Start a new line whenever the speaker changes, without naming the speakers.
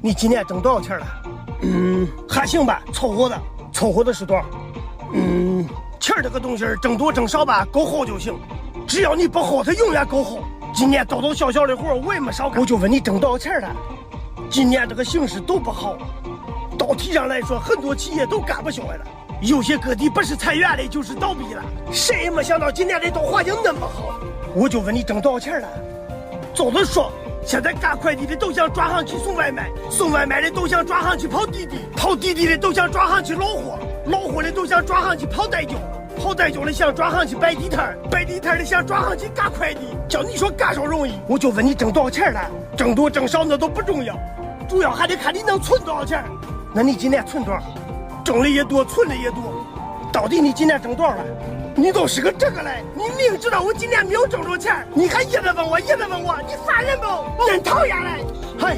你今年挣多少钱了？还行吧，凑合的。凑合的是多少？钱这个东西挣多挣少吧，够耗就行。只要你不耗，它永远够耗。今年大大小小的活我也没少干，我就问你挣多少钱了？今年这个形势都不好，到体上来说，很多企业都干不下来了。有些个体不是裁员的，就是倒闭了。谁也没想到今年这大环境那么好。我就问你挣多少钱了？早点说。现在干快递的都想抓上去送外卖，送外卖的都想抓上去跑滴滴，跑滴滴的都想抓上去捞货，捞货的都想抓上去跑代销，跑代销的想抓上去摆地摊，摆地摊的想抓上去干快递。叫你说干啥容易？我就问你挣多少钱了？挣多挣少那都不重要，主要还得看你能存多少钱。那你今年存多少？挣的也多，存的也多。到底你今年挣多少了？你都是个这个嘞！你明知道我今年没有挣着钱，你还一直问我，你烦人不？真讨厌嘞！嗨。